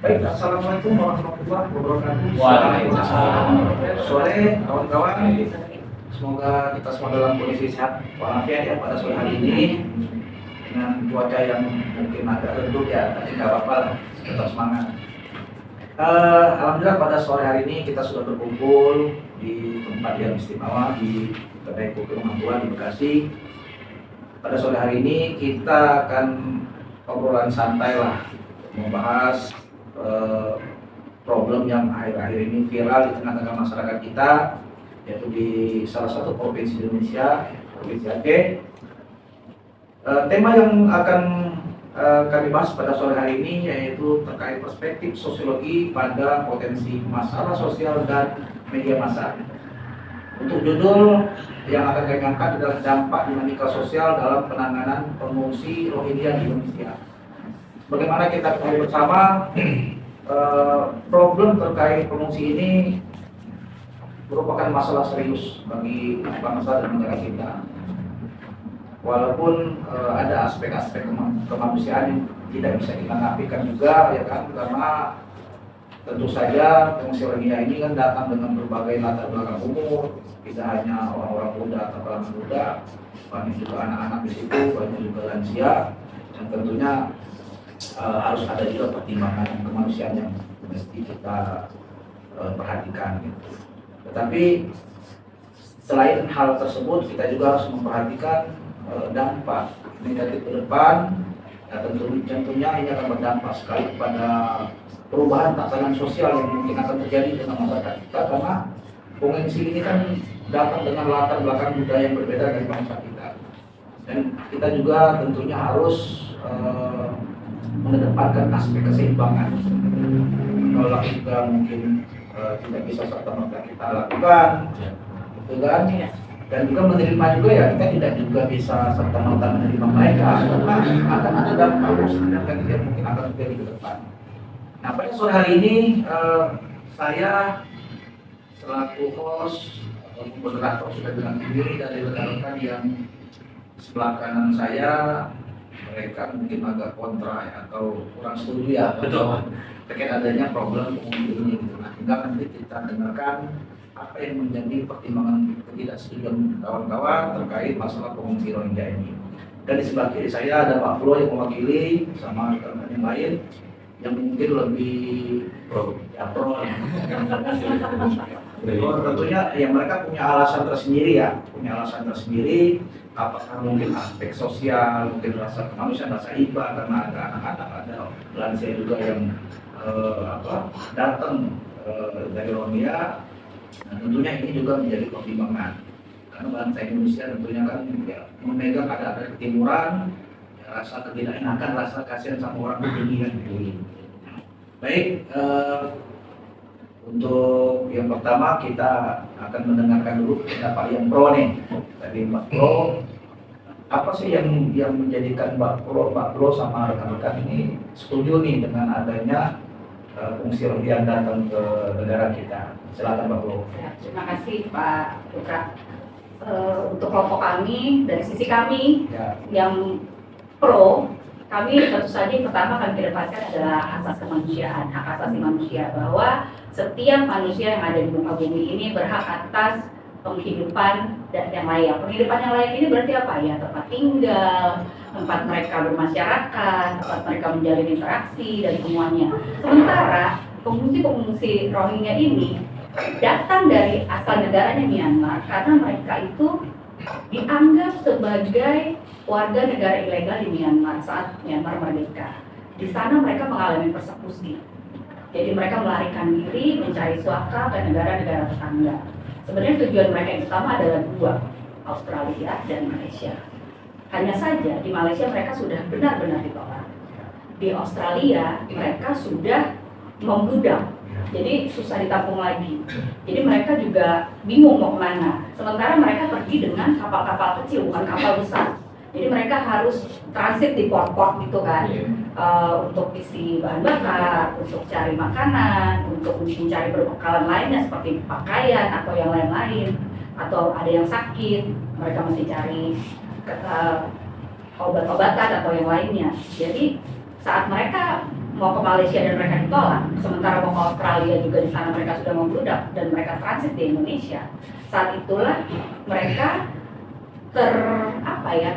Baik, assalamualaikum warahmatullahi wabarakatuh. Waalaikumsalam. Sore kawan-kawan, semoga kita semua dalam kondisi sehat walafiat ya pada sore hari ini dengan cuaca yang mungkin agak redup ya, tapi nggak apa-apa, tetap semangat. Alhamdulillah pada sore hari ini kita sudah berkumpul di tempat yang istimewa di Kedai Kopi Rumah Tua di Bekasi. Pada sore hari ini kita akan obrolan santai lah, membahas problem yang akhir-akhir ini viral di tengah-tengah masyarakat kita, yaitu di salah satu provinsi di Indonesia, Provinsi Aceh. Tema yang akan kami bahas pada sore hari ini yaitu terkait perspektif sosiologi pada potensi masalah sosial dan media massa. Untuk judul yang akan kami angkat adalah dampak dinamika sosial dalam penanganan pengungsi Rohingya di Indonesia. Bagaimana kita ketahui bersama, problem terkait pengungsi ini merupakan masalah serius bagi bangsa dan negara kita. Walaupun ada aspek-aspek kemanusiaan yang tidak bisa kita nafikan juga, ya kan, karena tentu saja pengungsi Rohingya ini kan datang dengan berbagai latar belakang umur, tidak hanya orang-orang muda atau kalangan muda, banyak juga anak-anak di situ, banyak juga lansia, dan tentunya harus ada juga pertimbangan kemanusiaan yang mesti kita perhatikan gitu. Tetapi selain hal tersebut, kita juga harus memperhatikan dampak negatif ke depan. Ya, tentunya ini akan berdampak sekali kepada perubahan tatanan sosial yang mungkin akan terjadi dengan masyarakat kita, karena pengungsi ini kan datang dengan latar belakang budaya yang berbeda dari bangsa kita, dan kita juga tentunya harus mengedepankan aspek keseimbangan. Kalau kita mungkin tidak bisa serta-merta kita lakukan, gitu kan? Dan juga menerima juga ya, kita tidak juga bisa serta-merta menerima mereka, karena akan ada dampak yang mungkin akan terjadi ke depan. Nah, pada sore hari ini saya selaku host atau moderator sudah bilang diri dari rekan-rekan yang sebelah kanan saya, mereka mungkin agak kontra ya, atau kurang setuju ya, betul, terkait adanya problem pengungsi ini gitu. Nah, tinggal nanti kita dengarkan apa yang menjadi pertimbangan ketidaksetujuan kawan-kawan terkait masalah pengungsi Rohingya ini. Dan di sebelah kiri saya ada Pak Flo yang mewakili sama rekan-rekan yang lain yang mungkin lebih pro. Tentunya ya mereka punya alasan tersendiri ya, apakah mungkin aspek sosial, mungkin rasa kemanusiaan, rasa iba karena ada anak-anak, ada lansia juga yang datang dari Rohingya. Nah, tentunya ini juga menjadi pertimbangan karena bangsa Indonesia tentunya kan ya, memegang ada ketimuran, ya, rasa ketidakenakan, rasa kasihan sama orang ketinggian gitu. Baik, untuk yang pertama kita akan mendengarkan dulu pendapat yang pro nih dari Mbak Pro. Apa sih yang menjadikan Mbak Pro sama rekan-rekan ini setuju nih dengan adanya fungsi Rohingya datang ke negara kita? Silakan Mbak Pro. Terima kasih Pak Putra. Untuk kelompok kami, dari sisi kami yang pro, kami tentu saja yang pertama kami kedepankan adalah asas kemanusiaan, hak asasi manusia, bahwa setiap manusia yang ada di muka bumi ini berhak atas penghidupan dan yang layak. Penghidupan yang layak ini berarti apa ya? Tempat tinggal, tempat mereka bermasyarakat, tempat mereka menjalin interaksi dan semuanya. Sementara pengungsi Rohingya ini datang dari asal negaranya Myanmar karena mereka itu dianggap sebagai warga negara ilegal di Myanmar saat Myanmar merdeka. Di sana mereka mengalami persekusi. Jadi mereka melarikan diri mencari suaka ke negara-negara tetangga. Sebenarnya tujuan mereka yang utama adalah dua, Australia dan Malaysia. Hanya saja di Malaysia mereka sudah benar-benar ditolak. Di Australia mereka sudah membludak. Jadi susah ditampung lagi. Jadi mereka juga bingung mau kemana. Sementara mereka pergi dengan kapal-kapal kecil, bukan kapal besar. Jadi mereka harus transit di port-port gitu kan, untuk isi bahan bakar, untuk cari makanan, untuk mencari perbekalan lainnya seperti pakaian atau yang lain-lain. Atau ada yang sakit, mereka mesti cari obat-obatan atau yang lainnya. Jadi saat mereka mau ke Malaysia dan mereka ditolak, sementara mau ke Australia juga di sana mereka sudah membludak dan mereka transit di Indonesia. Saat itulah mereka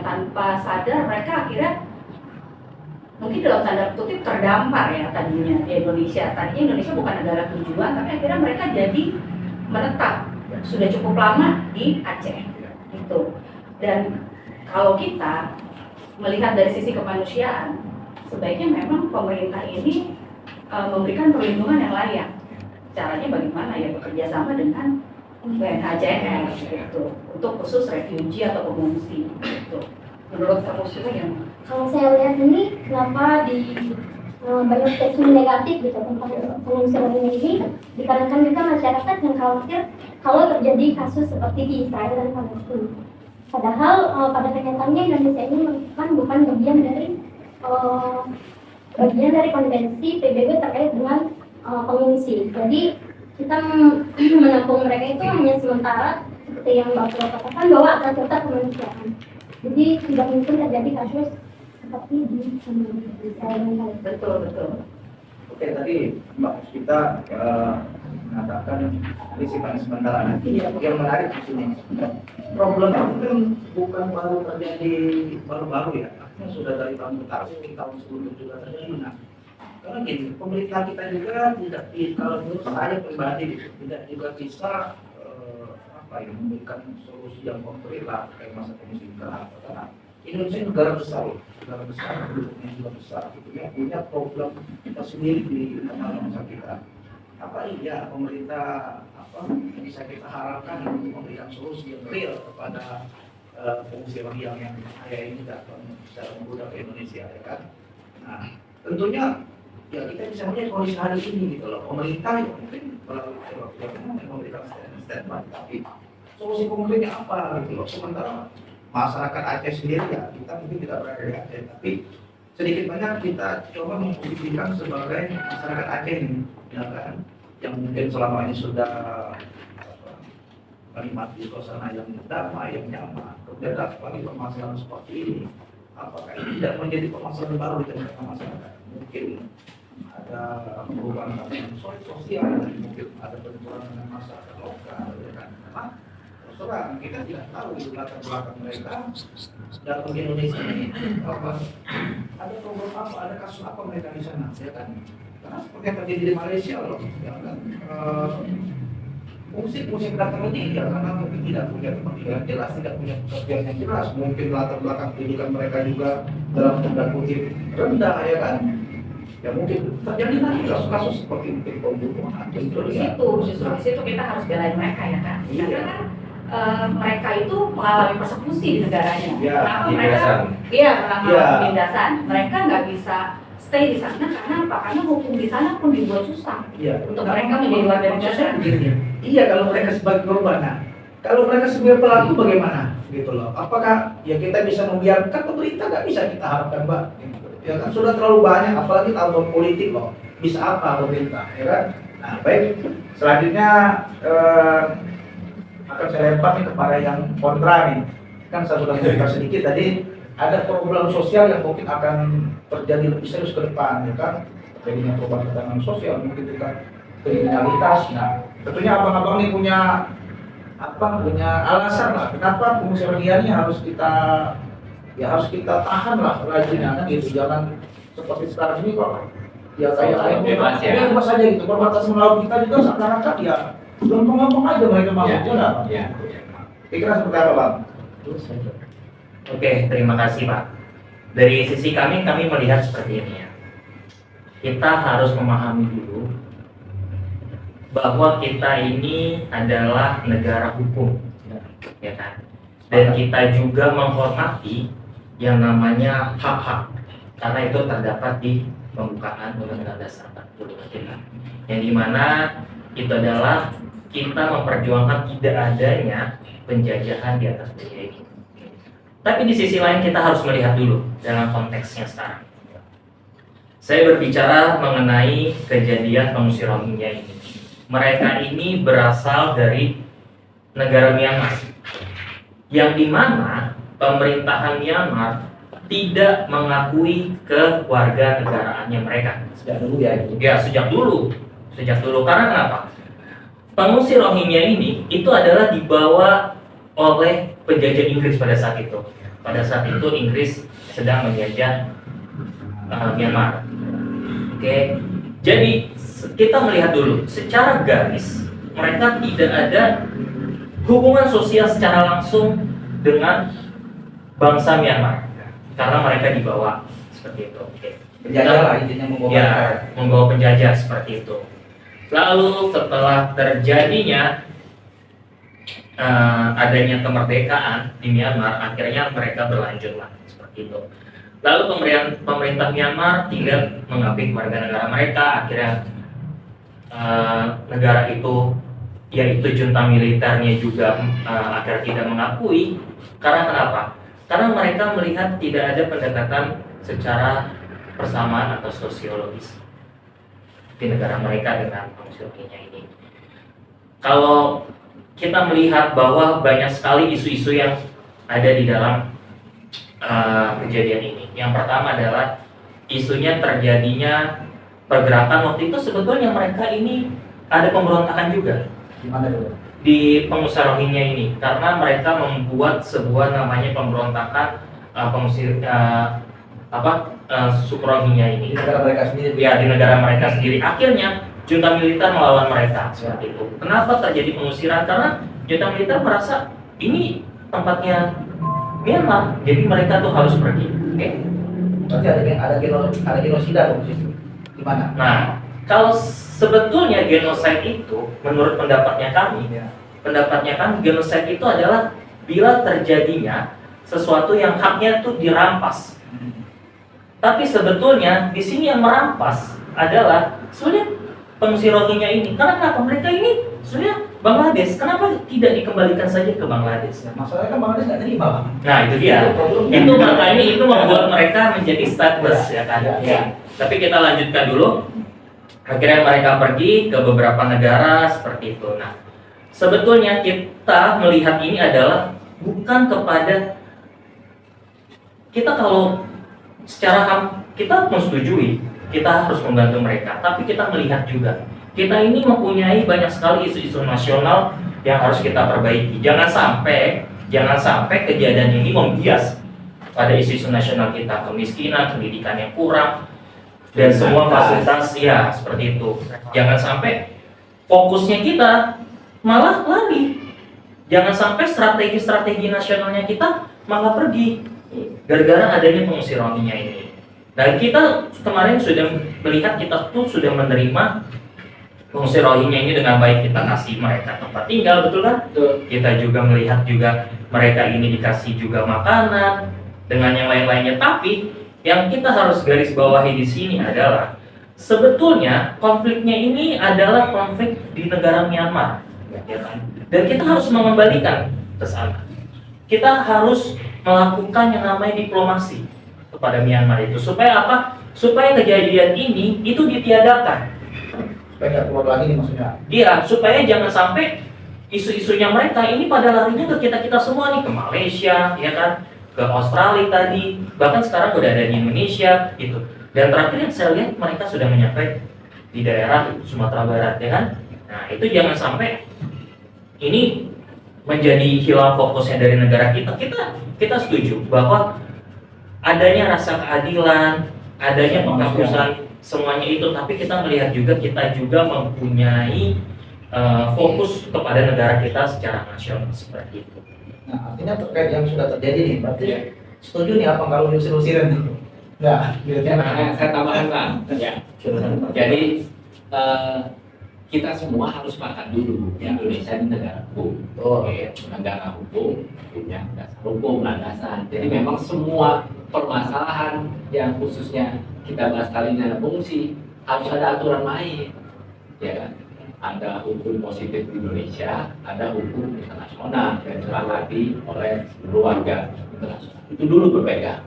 tanpa sadar mereka akhirnya mungkin dalam tanda kutip terdampar ya tadinya di Indonesia. Tadinya Indonesia bukan negara tujuan, tapi akhirnya mereka jadi menetap sudah cukup lama di Aceh gitu. Dan kalau kita melihat dari sisi kemanusiaan, sebaiknya memang pemerintah ini memberikan perlindungan yang layak. Caranya bagaimana ya, bekerja sama dengan UNHCR gitu untuk khusus refugee atau pengungsi gitu. Menurut kamu semua yang Kalau saya lihat ini kenapa di banyak statement negatif gitu tentang pengungsian ini dikarenakan juga masyarakat yang khawatir kalau terjadi kasus seperti di Israel dan Palestina. Padahal pada kenyataannya Indonesia ini bukan bagian dari konvensi PBB terkait dengan pengungsi. Jadi kita menampung mereka itu hanya sementara, seperti yang Bapak katakan bahwa akan tetap kemanusiaan. Jadi tidak mungkin terjadi kasus seperti di Israel dan Palestina. betul. Oke, tadi Mbak kita mengatakan ini sifatnya sementara. Nanti yang menarik di sini, problemnya mungkin bukan baru terjadi baru-baru ya, artinya sudah dari tahun ke tahun sebelumnya juga terjadi. Nah, karena gini, pemerintah kita juga tidak, kalau menurut saya pribadi tidak juga bisa memberikan solusi yang konkret lah kayak masa komisi karena Indonesia negara besar, penduduknya juga besar, gitu ya, punya problem kita sendiri di bangsa kita. Apa iya pemerintah bisa kita harapkan untuk memberikan solusi yang real kepada pengungsi rohingya yang ini datang secara membludak ke Indonesia, ya kan? Nah, tentunya ya kita bisa melihat kondisi hari ini gitu loh. Pemerintah ya mungkin melalui memberikan statement, tapi solusi konkretnya apa gitu loh. Sementara masyarakat Aceh sendiri ya kita mungkin tidak berada di Aceh, tapi sedikit banyak kita coba memposisikan sebagai masyarakat Aceh ini, ya kan, yang mungkin selama ini sudah menikmati suasana yang damai, yang nyaman. Kemudian dapat permasalahan seperti ini, apakah ini tidak menjadi permasalahan baru di tengah masyarakat? Mungkin ada perubahan sosial, mungkin ada benturan dengan masyarakat lokal, ya kan? Karena terang kita tidak tahu di latar belakang mereka datang ke Indonesia ini ada problem apa, ada kasus apa mereka di sana, ya kan? Karena seperti yang terjadi di Malaysia loh, ya kan? Fungsi datang ini ya karena mungkin tidak punya pekerjaan jelas, tidak punya pekerjaan yang jelas, mungkin latar belakang pendidikan mereka juga dalam tanda kutip rendah, ya kan? Ya mungkin terjadi lagi kasus-kasus seperti mungkin pembunuhan. Justru di situ kita harus belain mereka ya kan? Iya. Karena mereka itu mengalami persekusi di negaranya. Ya, Kenapa mereka? Mengalami penindasan. Mereka nggak bisa stay di sana karena apa? Karena hukum di sana pun dibuat susah. Iya. Untuk mereka menjadi warga negara. Iya, kalau mereka sebagai korban, nah, kalau mereka sebagai pelaku bagaimana? Gitu loh. Apakah ya kita bisa membiarkan pemerintah? Nggak bisa kita harapkan, Mbak. Ya kan sudah terlalu banyak, apalagi tahun politik loh. Bisa apa pemerintah, ya kan? Nah, baik. Selanjutnya akan saya lempar nih kepada yang kontra nih. Kan saya sudah cerita sedikit tadi, ada problem sosial yang mungkin akan terjadi lebih serius ke depan, ya kan? Terjadinya perubahan tekanan sosial, mungkin juga kriminalitas. Nah, tentunya abang-abang ini punya alasan lah kenapa pengungsi rohingya ini harus kita tahan lah rajinnya kan gitu. Jangan seperti sekarang ini kok ya kayak bebas aja gitu. Perbatasan laut kita juga seakan-akan ya gampang-gampang aja mereka masuknya lah. Ya. Pikiran seperti apa, Bang? Oke, terima kasih Pak. Dari sisi kami melihat seperti ini ya. Kita harus memahami dulu bahwa kita ini adalah negara hukum, ya kan? Dan kita juga menghormati yang namanya hak-hak, karena itu terdapat di pembukaan Undang-Undang Dasar 45 kita. Yang dimana itu adalah kita memperjuangkan tidak adanya penjajahan di atas dunia ini. Tapi di sisi lain kita harus melihat dulu dalam konteksnya sekarang. Saya berbicara mengenai kejadian pengungsi Rohingya ini. Mereka ini berasal dari negara Myanmar, yang dimana pemerintahan Myanmar tidak mengakui kewarganegaraannya mereka. Sejak dulu ya itu. Ya, sejak dulu. Karena kenapa? Pengungsi Rohingya ini itu adalah dibawa oleh penjajah Inggris pada saat itu. Pada saat itu Inggris sedang menjajah Myanmar. Oke. Jadi kita melihat dulu secara garis mereka tidak ada hubungan sosial secara langsung dengan bangsa Myanmar karena mereka dibawa seperti itu. Oke. Penjajah lah intinya membawa Ya, mereka. membawa penjajah seperti itu. Lalu setelah terjadinya adanya kemerdekaan di Myanmar, akhirnya mereka berlanjut lah seperti itu. Lalu pemerintah Myanmar tidak mengakui warga negara mereka, akhirnya negara itu, yaitu junta militernya juga agar tidak mengakui. Karena kenapa? Karena mereka melihat tidak ada pendekatan secara persamaan atau sosiologis di negara mereka dengan pengungsi Rohingya ini. Kalau kita melihat bahwa banyak sekali isu-isu yang ada di dalam kejadian ini. Yang pertama adalah isunya terjadinya pergerakan waktu itu sebetulnya mereka ini ada pemberontakan juga Gimana dulu? di pengungsi Rohingya ini karena mereka membuat sebuah namanya pemberontakan pengungsi suku Rohingya ini. Di negara mereka sendiri. Ya, di negara mereka sendiri. Akhirnya junta militer melawan mereka seperti itu. Kenapa terjadi pengusiran? Karena junta militer merasa ini tempatnya Myanmar, jadi mereka tuh harus pergi. Oke? Berarti ada genosida dong di situ. Gimana? Nah, kalau sebetulnya genosida itu, menurut pendapatnya kami, genosida itu adalah bila terjadinya sesuatu yang haknya tuh dirampas. Tapi sebetulnya di sini yang merampas adalah sebenarnya pengungsi Rohingya ini. Karena kenapa? Mereka ini sebenarnya Bangladesh. Kenapa tidak dikembalikan saja ke Bangladesh? Ya, masalahnya kan Bangladesh nggak terima, Bang. Nah, itu dia. Itu makanya itu membuat mereka menjadi stateless, ya kan? Ya. Tapi kita lanjutkan dulu. Akhirnya mereka pergi ke beberapa negara seperti itu. Nah, sebetulnya kita melihat ini adalah bukan kepada kita, kalau secara kita menyetujui kita harus membantu mereka, tapi kita melihat juga kita ini mempunyai banyak sekali isu-isu nasional yang harus kita perbaiki. Jangan sampai kejadian ini membias pada isu-isu nasional kita, kemiskinan, pendidikan yang kurang, dan semua fasilitas ya seperti itu. Jangan sampai fokusnya kita malah lari. Jangan sampai strategi nasionalnya kita malah pergi gara-gara adanya pengungsi Rohingya ini. Dan kita kemarin sudah melihat, kita tuh sudah menerima pengungsi Rohingya ini dengan baik. Kita kasih mereka tempat tinggal, betul kan? Kita juga melihat juga mereka ini dikasih juga makanan dengan yang lain-lainnya. Tapi yang kita harus garis bawahi di sini adalah sebetulnya konfliknya ini adalah konflik di negara Myanmar, ya kan? Dan kita harus mengembalikan ke sana. Kita harus melakukan yang namanya diplomasi kepada Myanmar itu supaya apa? Supaya kejadian ini itu ditiadakan. Supaya nggak keluar lagi nih maksudnya. Iya, supaya jangan sampai isu-isunya mereka ini pada larinya ke kita semua nih, ke Malaysia, ya kan? Ke Australia tadi, bahkan sekarang udah ada di Indonesia gitu. Dan terakhir yang saya lihat mereka sudah menyampai di daerah Sumatera Barat, ya kan? Nah, itu jangan sampai ini menjadi hilang fokusnya dari negara kita. Kita setuju bahwa adanya rasa keadilan, adanya penghapusan semuanya itu, tapi kita melihat juga kita juga mempunyai fokus kepada negara kita secara nasional seperti itu. Nah, artinya terkait yang sudah terjadi nih, berarti setuju nih apa kalau diusir-usirin nih? Enggak, gitu ya. Saya tambahkan, Bang. Ya. Jadi kita semua harus sepakat dulu, Indonesia ini negara hukum. Negara hukum punya dasar hukum, landasan. Jadi memang semua permasalahan yang khususnya kita bahas kali ini adalah pengungsi, harus ada aturan main, ya kan? Ada hukum positif di Indonesia, ada hukum internasional yang disepakati oleh seluruh warga internasional. Itu dulu berpegang.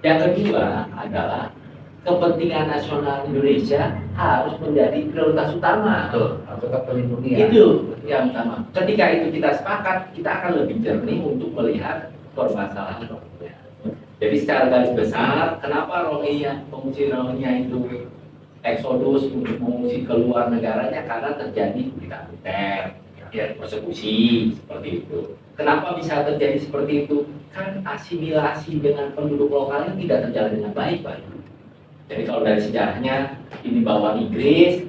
Yang kedua adalah kepentingan nasional Indonesia harus menjadi prioritas utama. Tetap terlindungi ya. Itu yang utama. Ketika itu kita sepakat, kita akan lebih jernih untuk melihat permasalahan. Jadi secara garis besar, kenapa Rohingya, pengungsi Rohingya itu eksodus untuk mengungsi ke luar negaranya karena terjadi militer, ya, persekusi seperti itu. Kenapa bisa terjadi seperti itu? Kan asimilasi dengan penduduk lokalnya tidak terjalan dengan baik, Pak. Jadi kalau dari sejarahnya ini bawa Inggris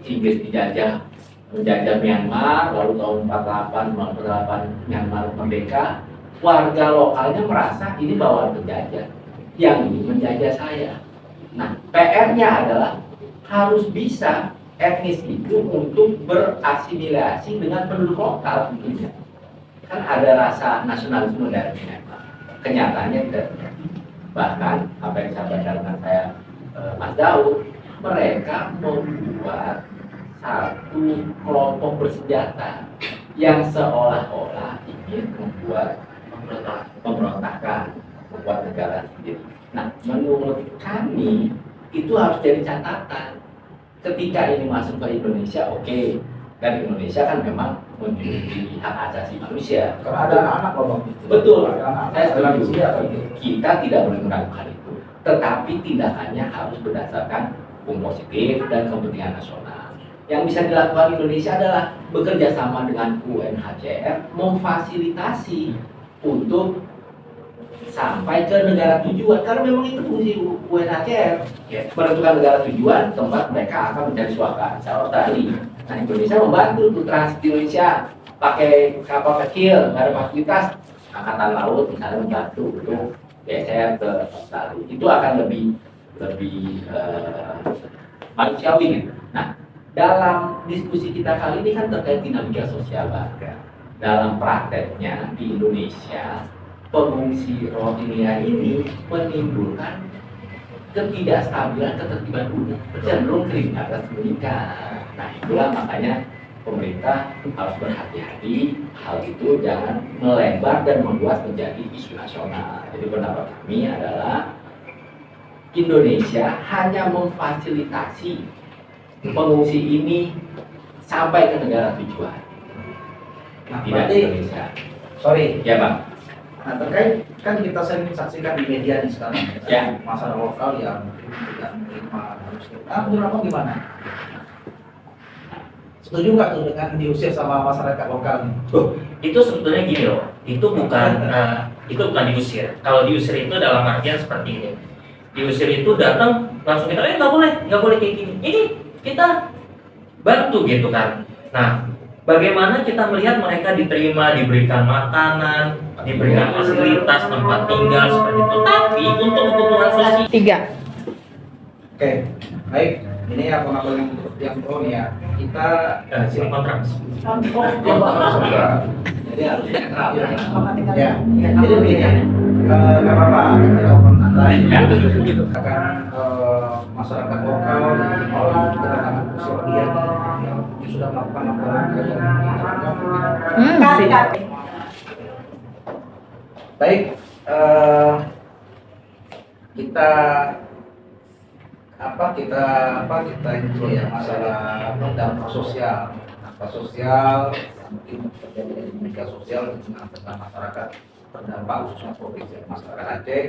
menjajah Myanmar, lalu tahun 48 Myanmar merdeka, warga lokalnya merasa ini bawaan penjajah, yang ini menjajah saya. Nah, PR-nya adalah harus bisa etnis itu untuk berasimilasi dengan penduduk lokal, gitu. Kan ada rasa nasionalisme dari Myanmar. Kenyataannya tidak terjadi. Bahkan apa yang saya baca dengan saya Mas Daud, mereka membuat satu kelompok bersenjata yang seolah-olah ingin membuat pemberontakan, membuat negara sendiri. Nah, menurut kami itu harus jadi catatan. Ketika ini masuk ke Indonesia, oke. Dan Indonesia kan memang memiliki hak asasi manusia. Karena ada anak loh Bang. Betul, Ada saya setuju. setuju. Kita tidak boleh meragukan itu. Tetapi tindakannya harus berdasarkan hukum positif dan kepentingan nasional. Yang bisa dilakukan Indonesia adalah bekerja sama dengan UNHCR memfasilitasi untuk sampai ke negara tujuan, karena memang itu fungsi UNHCR, ya, menentukan negara tujuan tempat mereka akan mencari suaka, Australia. Nah, Indonesia membantu untuk transit di Indonesia pakai kapal kecil, nggak ada fasilitas, angkatan laut misalnya membantu untuk geser ke Australia. Itu akan lebih manusiawi gitu. Nah, dalam diskusi kita kali ini kan terkait dinamika sosial, Pak. Dalam prakteknya di Indonesia, pengungsi Rohingya ini menimbulkan ketidakstabilan ketertiban umum, cenderung kriminalitas meningkat. Nah, itulah makanya pemerintah harus berhati-hati hal itu jangan melebar dan membuat menjadi isu nasional. Jadi pendapat kami adalah Indonesia hanya memfasilitasi pengungsi ini sampai ke negara tujuan. Nah, Tidak berarti, Indonesia. sorry, Ya, Bang. nah terkait kan kita sering saksikan di media nih sekarang Ya. masalah lokal yang tidak menerima harus menurut Abang gimana? Setuju nggak tuh dengan diusir sama masyarakat lokal nih? Itu sebetulnya gini loh, itu bukan diusir. Kalau diusir itu dalam artian seperti ini. Diusir itu datang langsung kita nggak boleh kayak gini. Ini kita bantu gitu kan. Nah, bagaimana kita melihat mereka diterima, diberikan makanan, diberikan fasilitas tempat tinggal seperti itu. Tapi untuk kebutuhan sosial 3. Oke, baik. Ini abang-abang yang pro nih ya. Kita sini kontrak. Jadi harus netral. Ya, jadi begini, nggak apa-apa, kita open antara akan masyarakat lokal yang menolak kedatangan usul dia yang sudah melakukan langkah-langkah yang baik. Kita itu ya masalah dampak sosial mungkin terjadi dinamika sosial tentang masyarakat terdampak khususnya provinsi masyarakat Aceh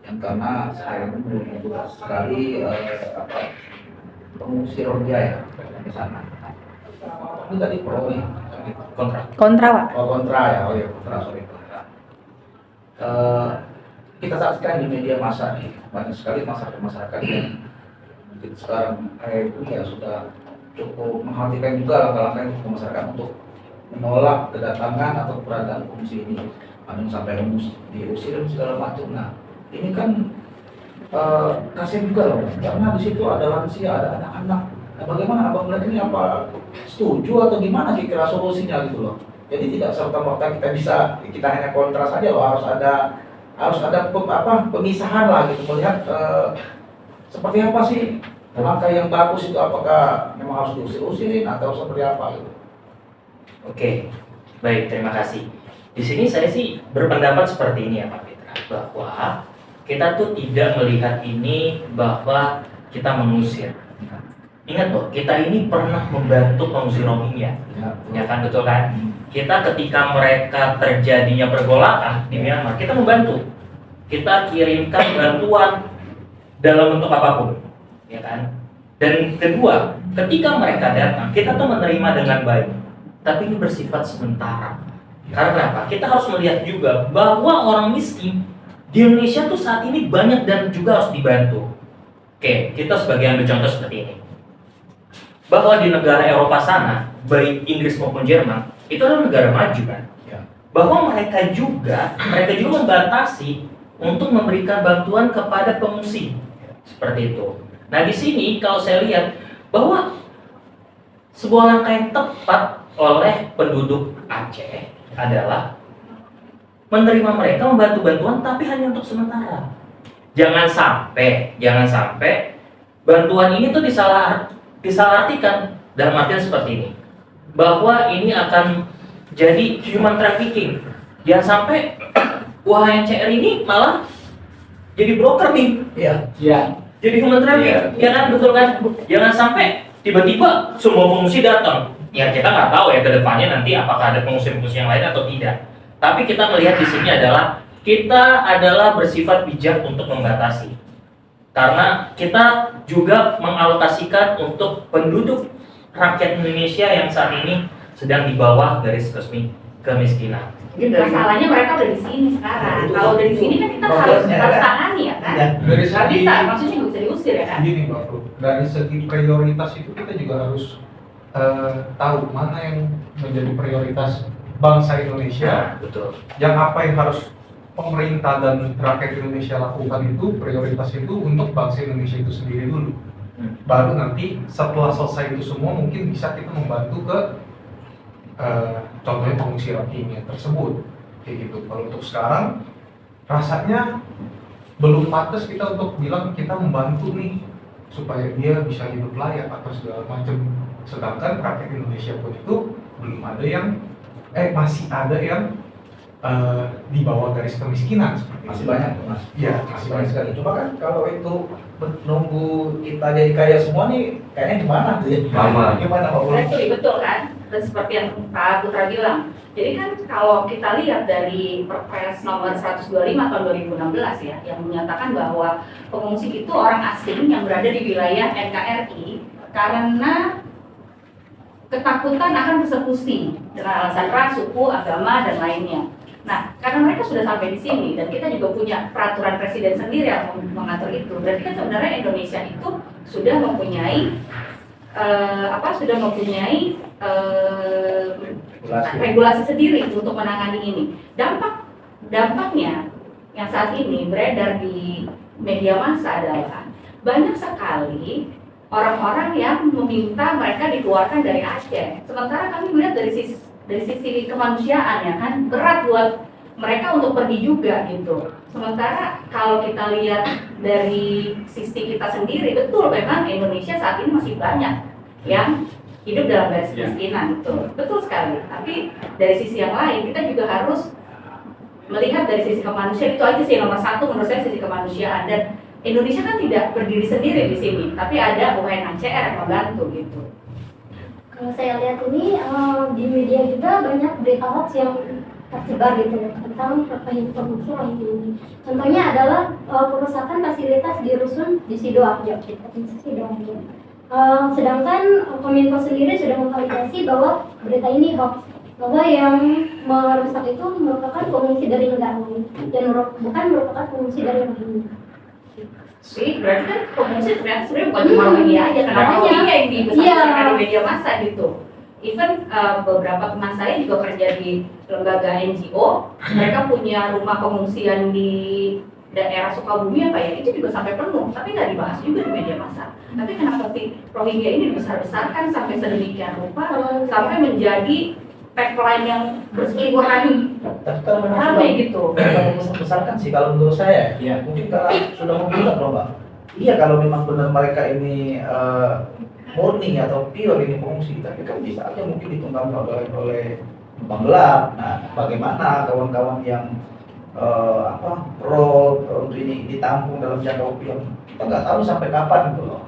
yang karena sekarang ini banyak sekali pengungsi Rohingya ya di sana. Ini tadi pro nih Kontra, Pak. kontra ya, kontra. Kita saksikan di media massa nih banyak sekali masyarakat yang mungkin sekarang ini ya sudah cukup menghentikan juga langkah-langkah untuk masyarakat untuk menolak kedatangan atau keberadaan pengungsi ini. Ada yang sampai diusir dan segala macam. Nah, ini kan kasihan juga loh, karena di situ ada lansia, ada anak-anak. Nah, bagaimana abang melihat ini, apa setuju atau gimana kira-kira solusinya gitu loh? Jadi tidak serta-merta kita hanya kontra saja loh, harus ada pemisahan lah gitu, melihat seperti apa sih langkah yang bagus itu, apakah memang harus diusir-usirin atau seperti apa gitu. Oke, baik, terima kasih. Di sini saya sih berpendapat seperti ini ya Pak Fitra, bahwa kita tuh tidak melihat ini bahwa kita mengusir. Ingat loh, kita ini pernah membantu pengungsi Rohingya, ya kan, betul kan? Kita ketika mereka terjadinya pergolakan di Myanmar, kita membantu. kita kirimkan bantuan dalam bentuk apapun, ya kan? Dan kedua, ketika mereka datang, kita tuh menerima dengan baik, tapi ini bersifat sementara. Karena apa? Kita harus melihat juga bahwa orang miskin di Indonesia tuh saat ini banyak dan juga harus dibantu. Oke, kita sebagai ambil contoh seperti ini. Bahwa di negara Eropa sana, baik Inggris maupun Jerman, itu adalah negara maju kan. Bahwa mereka juga membatasi untuk memberikan bantuan kepada pengungsi. Seperti itu. Nah, di sini kalau saya lihat bahwa sebuah langkah yang tepat oleh penduduk Aceh adalah menerima mereka, membantu bantuan, tapi hanya untuk sementara. Jangan sampai bantuan ini tuh disalahartikan dalam artian seperti ini, bahwa ini akan jadi human trafficking. Jangan sampai UHNCR ini malah jadi broker nih, Iya. jadi human trafficking, ya kan, betul kan? Jangan sampai tiba-tiba semua pengungsi datang. Ya kita nggak tahu ya ke depannya nanti apakah ada pengungsi-pengungsi yang lain atau tidak. Tapi kita melihat di sini adalah kita adalah bersifat bijak untuk membatasi. Karena kita juga mengalokasikan untuk penduduk rakyat Indonesia yang saat ini sedang di bawah garis kemiskinan. Masalahnya mereka udah di sini sekarang. Itu- Kalau udah di sini kan kita harus problemnya, kan? tangani ya kan? Ya. Dari Nggak segi bisa, maksudnya nggak bisa diusir ya kan? gini Mbak Bro, dari segi prioritas itu kita juga harus tahu mana yang menjadi prioritas bangsa Indonesia. Ya, betul. Yang apa yang harus pemerintah dan rakyat Indonesia lakukan itu prioritas itu untuk bangsa Indonesia itu sendiri dulu. Baru nanti setelah selesai itu semua mungkin bisa kita membantu ke contohnya pengungsi Rohingya tersebut kayak gitu. Kalau untuk sekarang rasanya belum pantas kita untuk bilang kita membantu nih supaya dia bisa hidup layak atau segala macam. Sedangkan rakyat Indonesia pun itu belum ada yang masih ada yang di bawah garis kemiskinan seperti Masih itu. banyak tuh, Mas. Iya, Masih banyak sekali. Coba kan kalau itu nunggu kita jadi kaya semua nih, kayaknya gimana tuh ya? Gimana Pak Ulu? Betul, betul kan? Dan seperti yang Pak Putra bilang. Jadi kan kalau kita lihat dari Perpres nomor 125 tahun 2016 ya, yang menyatakan bahwa pengungsi itu orang asing yang berada di wilayah NKRI karena ketakutan akan persekusi dengan alasan ras, suku, agama, dan lainnya. Nah, karena mereka sudah sampai di sini dan kita juga punya peraturan presiden sendiri yang mengatur itu, berarti kan sebenarnya Indonesia itu sudah mempunyai regulasi sendiri untuk menangani ini. Dampaknya yang saat ini beredar di media massa adalah banyak sekali orang-orang yang meminta mereka dikeluarkan dari Aceh. Sementara kami melihat dari sisi kemanusiaan ya kan berat buat mereka untuk pergi juga gitu. Sementara kalau kita lihat dari sisi kita sendiri, betul memang Indonesia saat ini masih banyak yang hidup dalam garis kemiskinan, betul sekali. Tapi dari sisi yang lain kita juga harus melihat dari sisi kemanusiaan. Itu aja sih nomor satu menurut saya, sisi kemanusiaan. Dan Indonesia kan tidak berdiri sendiri di sini, tapi ada UNHCR yang membantu gitu. Kalau saya lihat ini di media juga banyak berita hoax yang tersebar gitu tentang pengungsi ini. Contohnya adalah perusahaan fasilitas di rusun di Sidoarjo, di provinsi Sidoarjo. Sedangkan Kominfo sendiri sudah memvalidasi bahwa berita ini hoax, bahwa yang merusak itu merupakan pengungsi dari negara lain dan bukan merupakan pengungsi dari Rohingya. Sih, berarti kan pengungsi ternyata sebenarnya bukan cuma Rohingya aja, karena Rohingya yang dibesar-besarkan di media massa gitu. Even beberapa teman saya juga kerja di lembaga NGO, mereka punya rumah pengungsian di daerah Sukabumi apa ya, itu juga sampai penuh, tapi nggak dibahas juga di media massa. Tapi kenapa Rohingya ini dibesar-besarkan sampai sedemikian rupa, sampai menjadi tagline yang berseliweran Tapi kalau memang ramai gitu. besarkan sih kalau menurut saya. Iya. Mungkin kalau sudah membuat loh Mbak. Iya kalau memang benar mereka ini murni atau pure ini pengungsi, tapi kan bisa aja mungkin ditunggang oleh numpang gelap. Nah, bagaimana kawan-kawan yang pro untuk ini ditampung dalam jangka waktu yang kita nggak tahu sampai kapan gitu loh.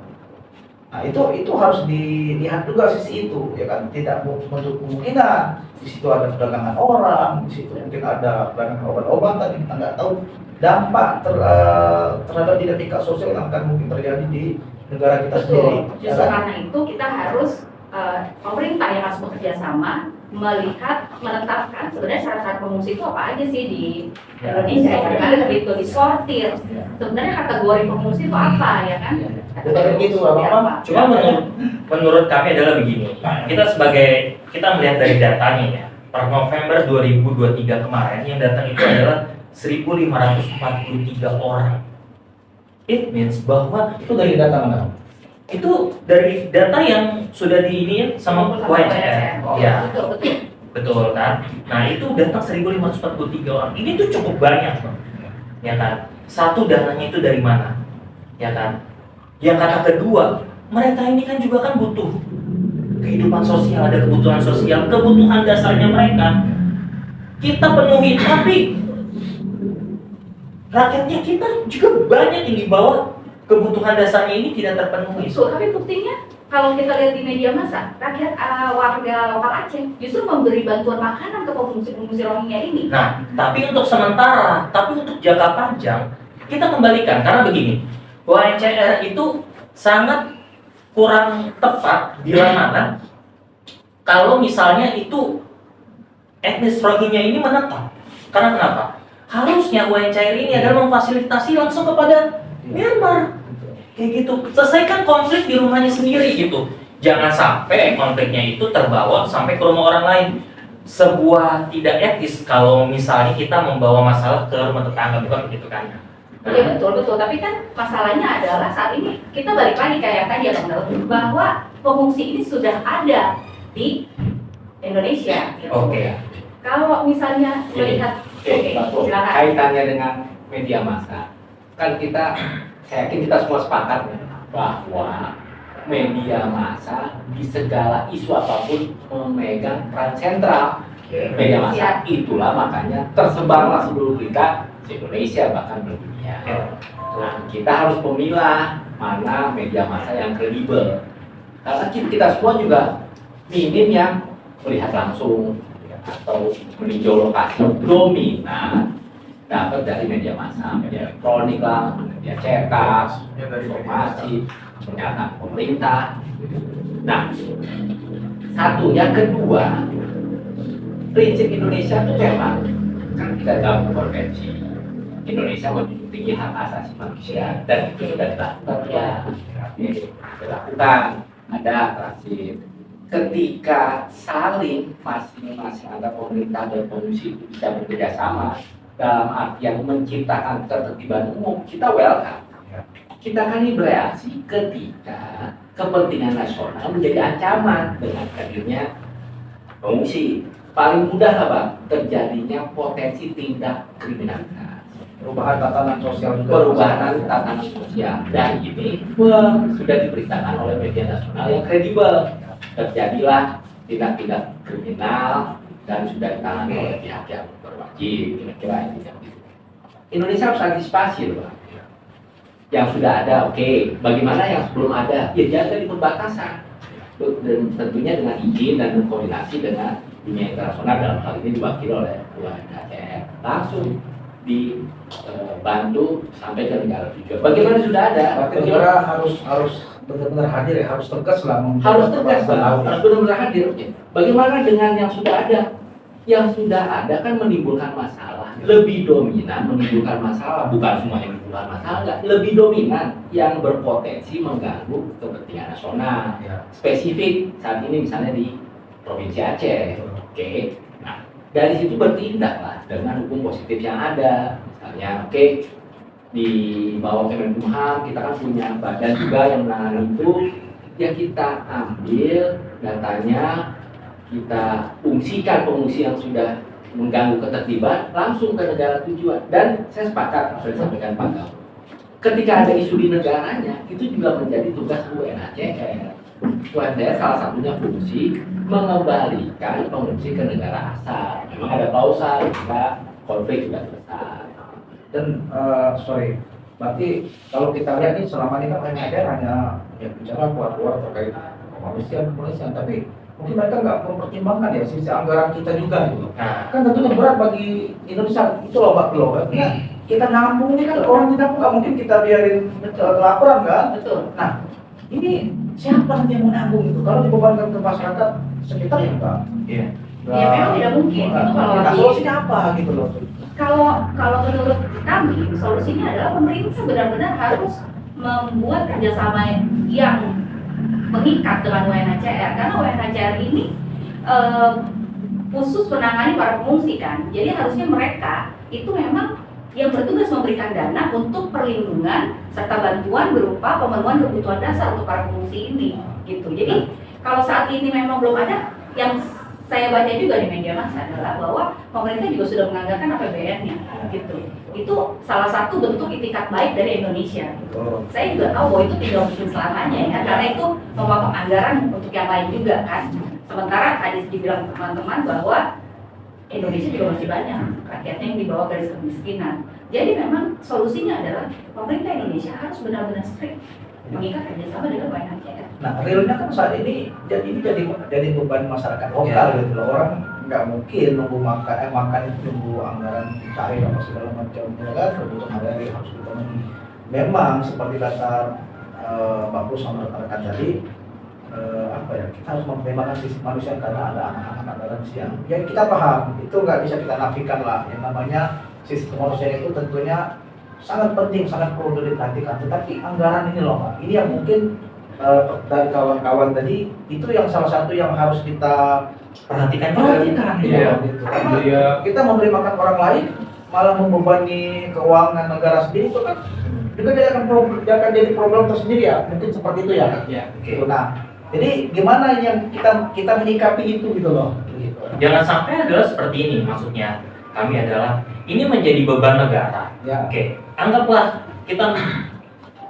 Nah itu harus dilihat juga sisi itu, ya kan, tidak menutup kemungkinan di situ ada perdagangan orang, di situ mungkin ada perdagangan obat-obatan, kita nggak tahu dampak terhadap dinamika sosial yang akan mungkin terjadi di negara kita sendiri. Betul. Justru karena itu kita harus pemerintah yang harus bekerja sama melihat, menetapkan sebenarnya syarat-syarat pengungsi itu apa aja sih di Indonesia ya kan, itu disortir. Sebenarnya kategori pengungsi itu apa ya kan? Bukan begitu, Bapak. Cuma menurut kami adalah begini. Kita melihat dari datanya ya. Per November 2023 kemarin yang datang itu adalah 1.543 orang. It means bahwa Itu dari data mana? itu dari data yang sudah diiniin sama UNHCR. Ya, Betul. betul kan? Nah, itu datang 1.543 orang. Ini tuh cukup banyak, Bang. Ya kan? Satu, dananya itu dari mana? Ya kan? Yang kata kedua, mereka ini kan juga kan butuh kehidupan sosial, ada kebutuhan sosial, kebutuhan dasarnya mereka kita penuhi, tapi rakyatnya kita juga banyak yang di bawah kebutuhan dasarnya ini tidak terpenuhi. Betul, tapi buktinya kalau kita lihat di media massa, rakyat warga lokal Aceh justru memberi bantuan makanan ke pengungsi Rohingya ini. Nah, tapi untuk sementara, tapi untuk jangka panjang kita kembalikan karena begini, UNHCR itu sangat kurang tepat bila mana kalau misalnya itu etnis Rohingya ini menetap. Karena kenapa? Harusnya UNHCR ini adalah memfasilitasi langsung kepada Myanmar. Kayak gitu. Selesaikan konflik di rumahnya sendiri gitu. Jangan sampai konfliknya itu terbawa sampai ke rumah orang lain. Sebuah tidak etis kalau misalnya kita membawa masalah ke rumah tetangga, bukan begitu kan? Iya betul. Tapi kan masalahnya adalah saat ini kita balik lagi kayak tadi ya Bang Daud, bahwa pengungsi ini sudah ada di Indonesia. Gitu. Oke. Kalau misalnya melihat, silakan. Kaitannya dengan media massa, kan saya yakin kita semua sepakat ya, bahwa media massa di segala isu apapun memegang peran sentral. Media massa itulah makanya tersebarlah seluruh berita di Indonesia bahkan berdunia. Nah, kita harus memilah mana media massa yang kredibel. Karena kita semua juga minim yang melihat langsung ya, atau meninjau lokasi dominan dapat dari media massa, media elektronik lah, media cetak, informasi, pernyataan pemerintah. Nah, satu, yang kedua, prinsip Indonesia itu memang kan kita dalam konvensi Indonesia menjunjung tinggi hak asasi manusia dan itu sudah dilakukan ya, dilakukan ada prinsip ketika saling masing-masing antara pemerintah dan pengungsi itu bisa bekerja sama dalam artian menciptakan ketertiban umum, kita welcome. Kita kan ini bereaksi ketika kepentingan nasional menjadi ancaman dengan hadirnya pengungsi. Paling mudah lah Bang, terjadinya potensi tindak kriminalitas. Perubahan tatanan sosial juga. Perubahan tatanan sosial. Dan ini sudah diberitakan oleh media nasional yang kredibel. Terjadilah tindak-tindak kriminal dan sudah ditangani oleh pihak yang berwajib, kira-kira ini yang gitu. Indonesia harus antisipasi loh Bang. Yang sudah ada, oke. Bagaimana yang sebelum ada? Ya jaga di perbatasan. Dan tentunya dengan izin dan berkoordinasi dengan dunia internasional, dalam hal ini diwakili oleh UNHCR. Langsung dibantu sampai ke negara tujuan. Bagaimana sudah ada? Berarti negara harus benar-benar hadir ya, harus tegas lah. Harus tegas lah, harus benar-benar hadir. Bagaimana dengan yang sudah ada? Yang sudah ada kan menimbulkan masalah, lebih dominan menimbulkan masalah, bukan semua yang menimbulkan masalah, enggak. Lebih dominan yang berpotensi mengganggu kepentingan nasional. Spesifik saat ini misalnya di Provinsi Aceh, oke. Nah, dari situ bertindaklah dengan hukum positif yang ada, misalnya, oke, di bawah Kemenkumham kita kan punya badan juga yang menangani itu, ya kita ambil datanya, kita fungsikan pengungsi yang sudah mengganggu ketertiban langsung ke negara tujuan. Dan saya sepakat sudah disampaikan Pak Gau, ketika ada isu di negaranya itu juga menjadi tugas UNHCR. UNHCR salah satunya fungsi mengembalikan pengungsi ke negara asal. Memang ada klausul jika konflik sudah selesai. Dan berarti kalau kita lihat nih selama ini kan hanya bicara keluar terkait kemanusiaan, tapi mungkin mereka nggak mempertimbangkan ya sisi anggaran kita juga gitu. Kan tentunya berat bagi Indonesia itu loh Pak. kita nampung ini kan orang tidak nggak mungkin kita biarin kelaparan kan. Betul. Nah, ini siapa nanti yang mau nanggung itu? Kalau dibebankan ke masyarakat sekitar ya enggak. Iya. Ya memang tidak mungkin. Itu kalau Nah, solusinya apa gitu loh? kalau menurut kami solusinya adalah pemerintah benar-benar harus membuat kerjasama yang mengikat dengan UNHCR, karena UNHCR ini khusus menangani para pengungsi kan. Jadi harusnya mereka itu memang yang bertugas memberikan dana untuk perlindungan serta bantuan berupa pemenuhan kebutuhan dasar untuk para pengungsi ini gitu. Jadi kalau saat ini memang belum ada, yang saya baca juga di media massa adalah bahwa pemerintah juga sudah menganggarkan APBN-nya gitu. Itu salah satu bentuk itikat baik dari Indonesia gitu. Saya juga tahu bahwa itu tidak mungkin selamanya ya, karena itu memotong anggaran untuk yang lain juga kan. Sementara tadi dibilang teman-teman bahwa Indonesia juga masih banyak rakyatnya yang di bawah garis kemiskinan. Jadi memang solusinya adalah pemerintah Indonesia harus benar-benar strict mengikat kerjasama dengan UNHCR. Nah, realnya kan saat ini jadi beban masyarakat lokal gitu loh. Orang nggak mungkin nunggu makan itu nunggu anggaran cari apa segala macam ya kan, kebutuhan hari harus dipenuhi. Memang seperti kata Mbak Pus sama rekan-rekan tadi, apa ya, kita harus mempertimbangkan sisi manusia karena ada anak-anak ada lansia. Ya kita paham, itu nggak bisa kita nafikan lah. Yang namanya sisi kemanusiaan itu tentunya sangat penting, sangat perlu diperhatikan. Tetapi anggaran ini loh Pak, ini yang mungkin dari kawan-kawan tadi itu yang salah satu yang harus kita Perhatikan Iya, gitu. Karena kita memberi makan orang lain malah membebani keuangan negara sendiri itu kan juga dia akan jadi problem tersendiri ya, mungkin seperti itu ya. Iya, oke. Nah, jadi gimana yang kita menyikapi itu gitu loh. Gitu. Jangan sampai adalah seperti ini, maksudnya kami adalah ini menjadi beban negara. Ya. Oke, anggaplah kita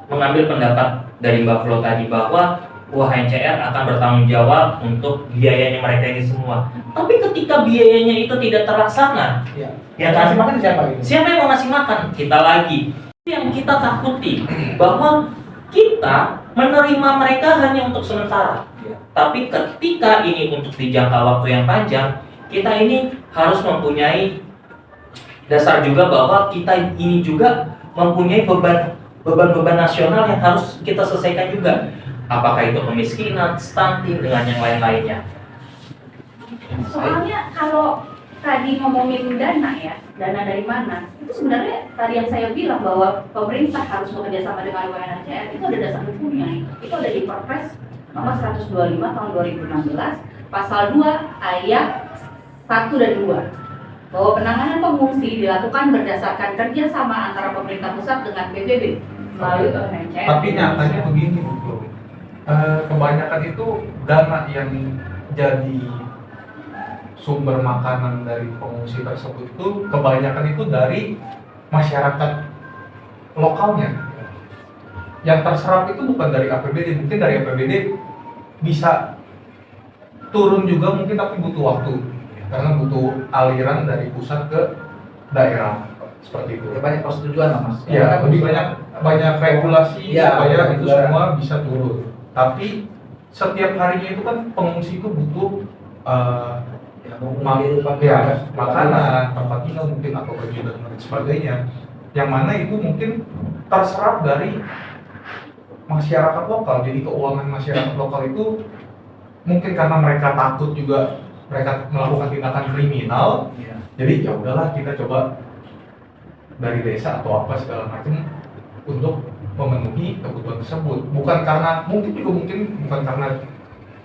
mengambil pendapat dari Mbak Flo tadi bahwa UNHCR akan bertanggung jawab untuk biayanya mereka ini semua. Tapi ketika biayanya itu tidak terlaksana, ya kan? Ngasih makan siapa gitu? Siapa yang mau ngasih makan? Kita lagi. Yang kita takuti bahwa kita menerima mereka hanya untuk sementara. Tapi ketika ini untuk dijangka waktu yang panjang, kita ini harus mempunyai dasar juga bahwa kita ini juga mempunyai beban nasional yang harus kita selesaikan juga. Apakah itu kemiskinan, stunting, dengan yang lain-lainnya. Soalnya kalau tadi ngomongin dana ya, dana dari mana? Itu sebenarnya tadi yang saya bilang bahwa pemerintah harus bekerja sama dengan UNHCR, itu ada dasar hukumnya. Itu ada di Perpres nomor 125 tahun 2016, pasal 2 ayat 1 dan 2. Bahwa penanganan pengungsi dilakukan berdasarkan kerjasama antara pemerintah pusat dengan PBB melalui UNHCR. Tapi nyatanya begini Bu, kebanyakan itu dana yang jadi sumber makanan dari pengungsi tersebut itu kebanyakan itu dari masyarakat lokalnya. Yang terserap itu bukan dari APBD, mungkin dari APBD bisa turun juga mungkin, tapi butuh waktu karena butuh aliran dari pusat ke daerah seperti itu. Ya, banyak persetujuan lah Mas. Ya, lebih banyak regulasi Ya, supaya itu juga. semua bisa turun. Tapi setiap harinya itu kan pengungsi itu butuh makanan, tempat tinggal mungkin atau baju dan lain sebagainya. Yang mana itu mungkin terserap dari masyarakat lokal. Jadi keuangan masyarakat lokal itu mungkin karena mereka takut juga mereka melakukan tindakan kriminal. Jadi ya udahlah kita coba dari desa atau apa segala macam untuk memenuhi kebutuhan tersebut. Bukan karena bukan karena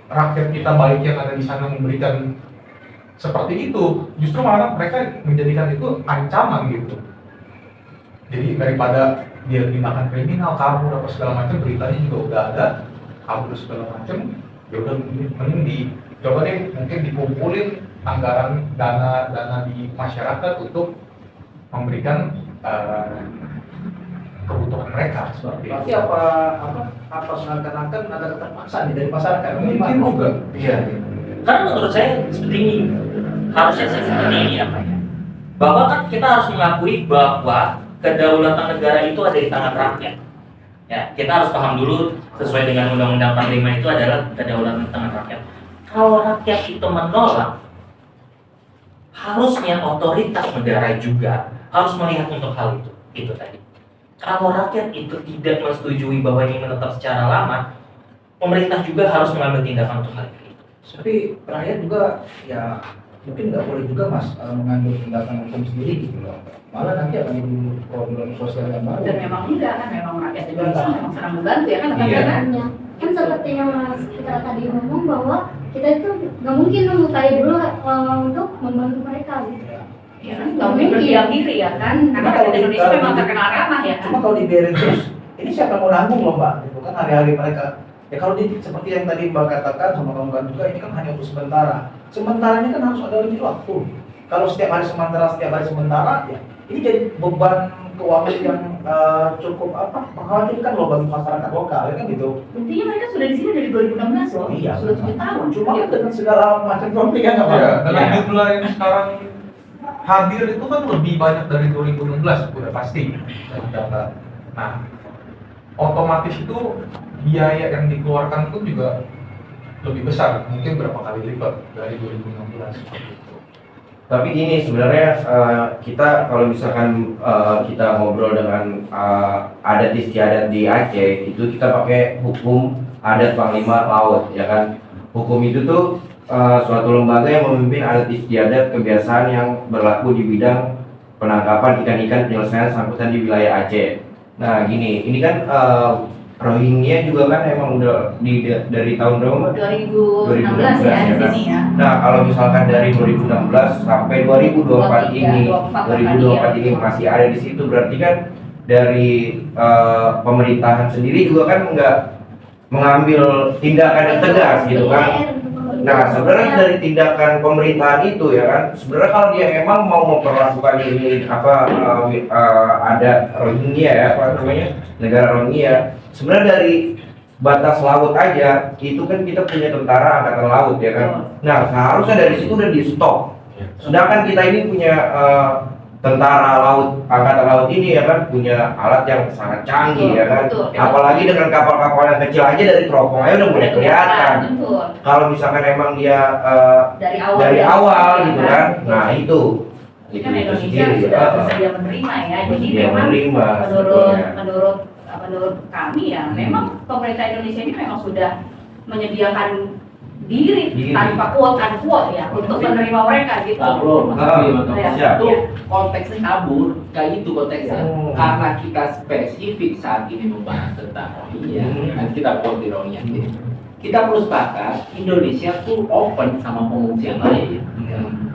rakyat kita baik yang ada di sana memberikan seperti itu, justru malah mereka menjadikan itu ancaman gitu. Jadi daripada dia tindakan kriminal, kabur apa segala macam, beritanya juga udah ada, kabur segala macam, ya udah mending coba deh mungkin dikumpulin anggaran dana di masyarakat untuk memberikan kebutuhan mereka seperti Berarti itu. apa seakan-akan ada keterpaksaan dari masyarakat? Mungkin juga. Iya. Karena menurut saya seperti ini, harusnya seperti ini apa ya? Bahwa kan kita harus mengakui bahwa kedaulatan negara itu ada di tangan rakyat. Ya, kita harus paham dulu sesuai dengan Undang-Undang 45 itu adalah kedaulatan tangan rakyat. Kalau rakyat itu menolak, harusnya otoritas negara juga harus melihat untuk hal itu. itu tadi. Kalau rakyat itu tidak menyetujui bahwa ini menetap secara lama, pemerintah juga harus mengambil tindakan untuk hal itu. Tapi rakyat juga ya mungkin nggak boleh juga mas mengambil tindakan hukum sendiri gitu loh. Malah nanti akan jadi problem sosial yang baru. Dan memang enggak kan, memang rakyat Indonesia memang senang membantu ya kan, Iya. kan? Kan seperti yang Mas kita tadi ngomong bahwa kita itu nggak mungkin melukai dulu untuk membantu mereka gitu. Ya kan, nggak mungkin berdiam diri ya kan, karena Cuma kalau rakyat Indonesia di- memang terkenal ramah ya kan. Cuma kalau dibiarin terus, ini siapa yang mau nanggung loh mbak? Itu kan hari-hari mereka. Ya kalau seperti yang tadi mbak katakan sama kawan-kawan juga, ini kan hanya untuk sementara. Sementaranya kan harus ada limit waktu. Kalau setiap hari sementara, ya ini jadi beban keuangan yang cukup mengkhawatirkan loh bagi masyarakat lokal, ya kan gitu. Buktinya mereka sudah di sini dari 2016 loh, Iya. sudah 7 tahun. Cuma kan dengan segala macam konflik kan Ya, apa? dengan Ya. jumlah yang sekarang hadir itu kan lebih banyak dari 2016 udah pasti dari data. Nah, otomatis itu biaya yang dikeluarkan pun juga lebih besar, mungkin berapa kali lipat dari 2016 seperti itu. Tapi gini sebenarnya kita kalau misalkan kita ngobrol dengan adat istiadat di Aceh itu kita pakai hukum adat Panglima Laut ya kan. Hukum itu tuh suatu lembaga yang memimpin adat istiadat kebiasaan yang berlaku di bidang penangkapan ikan-ikan penyelesaian sangkutan di wilayah Aceh. Nah gini, ini kan Rohingya juga kan emang udah dari tahun berapa? 2016 ya di sini ya. Nah, kalau misalkan dari 2016 sampai 2024 ini masih ada di situ, berarti kan dari pemerintahan sendiri juga kan nggak mengambil tindakan yang tegas gitu kan. Nah, sebenarnya dari tindakan pemerintahan itu ya kan, sebenarnya kalau dia memang mau memperlakukan ini ada Rohingya ya, apa namanya, negara Rohingya, sebenarnya dari batas laut aja itu kan kita punya tentara angkatan laut ya kan. Nah, seharusnya dari situ udah di stop. Sedangkan kita ini punya tentara laut angkatan laut ini ya kan punya alat yang sangat canggih ya kan. Betul. Apalagi dengan kapal-kapal yang kecil aja dari teropong aja udah mulai kelihatan. Betul. Kalau misalkan emang dia Dari awal gitu kan, nah itu kan Indonesia sudah bersedia menerima ya. Jadi Bersedia memang menerima, sebetulnya. menurut kami ya, memang pemerintah Indonesia ini memang sudah menyediakan diri tanpa quote ya untuk menerima mereka gitu. Pak Bro, makasih Pak. Ya. Siap. Itu konteksnya kabur, kayak gitu konteksnya. Oh. Karena kita spesifik saat ini membahas tentang Rohingya, nanti kita quote di Rohingya. Kita perlu sepakat, Indonesia tuh open sama pengungsi yang lain.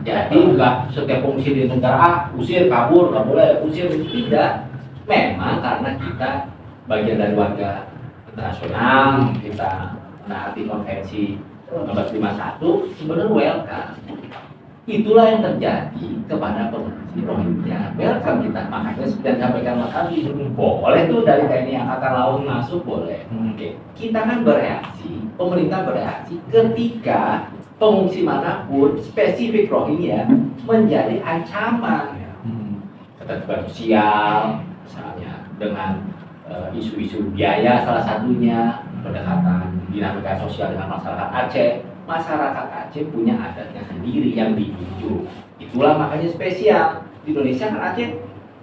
Jadi nggak setiap pengungsi di negara A usir kabur, nggak boleh usir, tidak. Memang karena kita bagian dari warga internasional, kita menaati konvensi nomor 51, sebenarnya welcome. Itulah yang terjadi kepada pengungsi Rohingya. Welcome kita, makanya seperti yang sampaikan Mas Abi, boleh tuh dari TNI Angkatan Laut masuk, boleh. Oke. Kita kan bereaksi, pemerintah bereaksi ketika pengungsi manapun spesifik Rohingya menjadi ancaman ketertiban sosial, misalnya dengan isu-isu biaya salah satunya, pendekatan dinamika sosial dengan masyarakat Aceh. Masyarakat Aceh punya adatnya sendiri yang dijunjung. Itulah makanya spesial. Di Indonesia kan Aceh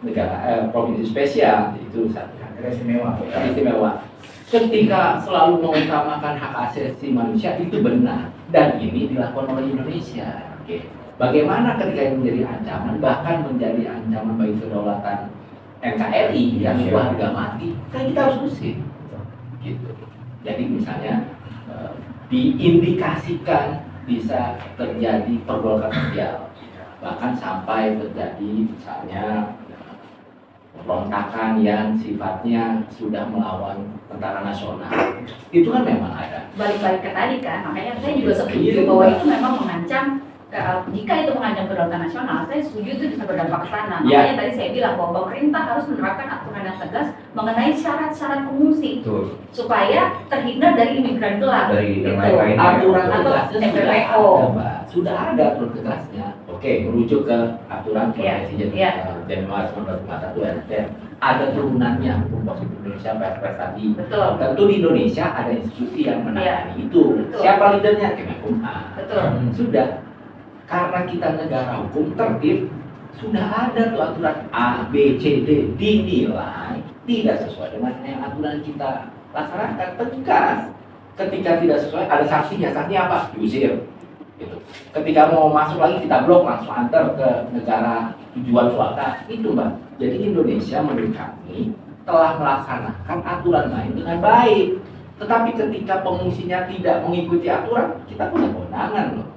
negara provinsi spesial, itu satu Istimewa. istimewa. Ketika selalu mengutamakan hak asasi manusia itu benar dan ini dilakukan oleh Indonesia. Oke. Bagaimana ketika ini menjadi ancaman, bahkan menjadi ancaman bagi kedaulatan NKRI yang harga mati, kan kita harus usir. Gitu. Jadi misalnya diindikasikan bisa terjadi pergolakan sosial, bahkan sampai terjadi misalnya pemberontakan yang sifatnya sudah melawan tentara nasional. Itu kan memang ada. Balik-balik ke tadi kan, makanya saya juga setuju bahwa itu memang mengancam. Jika itu mengancam kedaulatan nasional, saya setuju itu bisa berdampak ke sana. Ya. Makanya tadi saya bilang bahwa pemerintah harus menerapkan aturan yang tegas mengenai syarat-syarat pengungsi Betul. supaya terhindar dari imigran gelap. Dari yang Gitu. lain-lain. Aturan Atau tegasnya sudah MPLO. ada, Mbak. Sudah ada aturan tegasnya. Oke, merujuk ke aturan Iya, Konvensi iya. Januari 1951 RCM. Ada turunannya hukum positif Indonesia Perpres tadi. Betul. Tentu di Indonesia ada institusi yang menangani itu. Betul. Siapa leadernya? Kemenkumham. Betul. Sudah. Karena kita negara hukum tertib, sudah ada tuh aturan A, B, C, D dinilai tidak sesuai dengan yang aturan kita laksanakan, tegas. Ketika tidak sesuai ada sanksinya. Sanksinya apa? Diusir. Gitu. Ketika mau masuk lagi kita blok, langsung antar ke negara tujuan suaka. Itu Mbak. Jadi Indonesia menurut kami telah melaksanakan aturan main dengan baik. Tetapi ketika pengungsinya tidak mengikuti aturan, kita punya kewenangan loh.